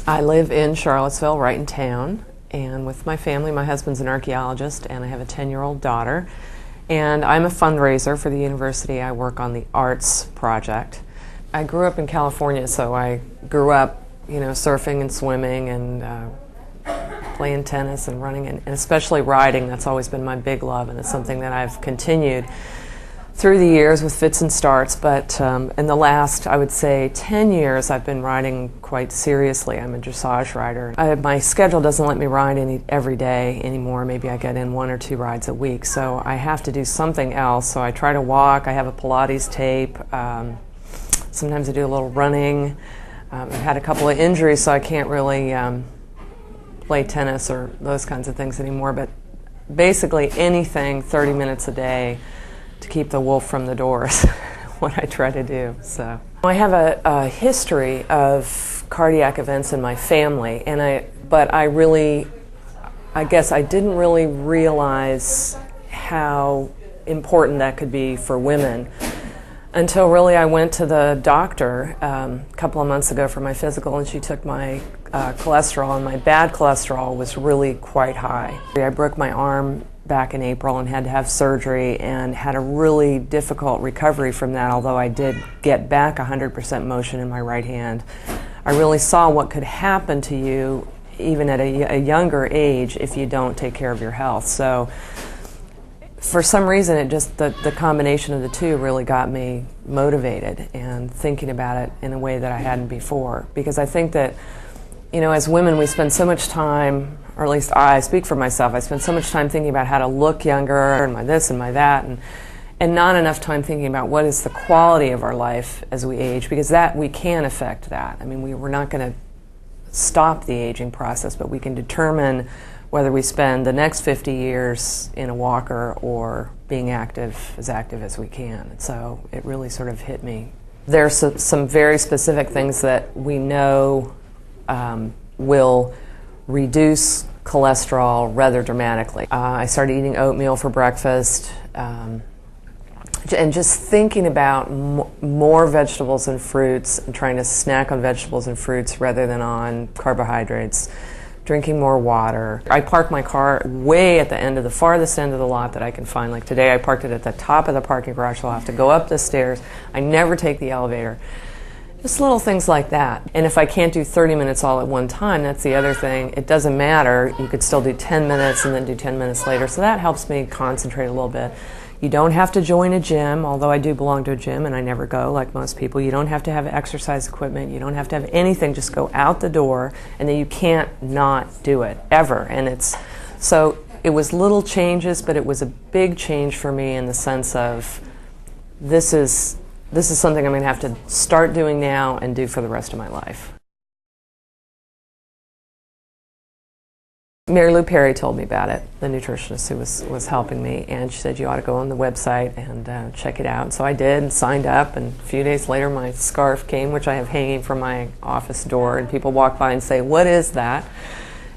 I live in Charlottesville, right in town, and with my family. My husband's an archaeologist, and I have a 10-year-old daughter. And I'm a fundraiser for the university. I work on the arts project. I grew up in California, so I grew up, surfing and swimming and playing tennis and running, and especially riding. That's always been my big love, and it's something that I've continued through the years with fits and starts. But in the last, I would say, 10 years, I've been riding quite seriously. I'm a dressage rider. My schedule doesn't let me ride every day anymore. Maybe I get in 1 or 2 rides a week, so I have to do something else. So I try to walk. I have a Pilates tape. Sometimes I do a little running. I've had a couple of injuries, so I can't really play tennis or those kinds of things anymore. But basically anything 30 minutes a day to keep the wolf from the door is what I try to do. So I have a history of cardiac events in my family, but I guess I didn't really realize how important that could be for women until really I went to the doctor a couple of months ago for my physical, and she took my cholesterol, and my bad cholesterol was really quite high. I broke my arm back in April and had to have surgery and had a really difficult recovery from that, although I did get back 100% motion in my right hand. I really saw what could happen to you even at a younger age if you don't take care of your health. So for some reason, it just the combination of the two really got me motivated and thinking about it in a way that I hadn't before. Because I think that, as women, we spend so much time, or at least I speak for myself, I spend so much time thinking about how to look younger and my this and my that, and not enough time thinking about what is the quality of our life as we age, because that we can affect that. I mean, we're not going to stop the aging process, but we can determine whether we spend the next 50 years in a walker or being as active as we can. And so it really sort of hit me. There's some very specific things that we know will reduce cholesterol rather dramatically. I started eating oatmeal for breakfast, and just thinking about more vegetables and fruits and trying to snack on vegetables and fruits rather than on carbohydrates. Drinking more water. I park my car way at the farthest end of the lot that I can find. Like today I parked it at the top of the parking garage, so I'll have to go up the stairs. I never take the elevator. Just little things like that. And if I can't do 30 minutes all at one time, that's the other thing. It doesn't matter. You could still do 10 minutes and then do 10 minutes later. So that helps me concentrate a little bit. You don't have to join a gym, although I do belong to a gym and I never go like most people. You don't have to have exercise equipment. You don't have to have anything. Just go out the door, and then you can't not do it, ever. And so it was little changes, but it was a big change for me in the sense of this is something I'm going to have to start doing now and do for the rest of my life. Mary Lou Perry told me about it, the nutritionist who was helping me, and she said you ought to go on the website and check it out. And so I did and signed up, and a few days later my scarf came, which I have hanging from my office door, and people walk by and say, "What is that?"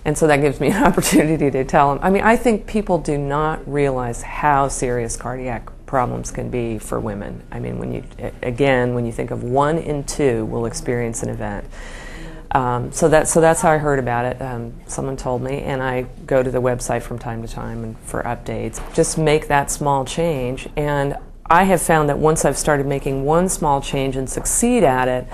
And so that gives me an opportunity to tell them. I mean, I think people do not realize how serious cardiac problems can be for women. I mean, when you think of 1 in 2 will experience an event. So that's how I heard about it. Someone told me, and I go to the website from time to time and for updates. Just make that small change, and I have found that once I've started making one small change and succeed at it,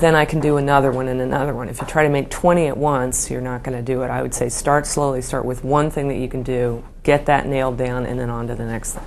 then I can do another one and another one. If you try to make 20 at once, you're not going to do it. I would say start slowly, start with one thing that you can do, get that nailed down, and then on to the next thing.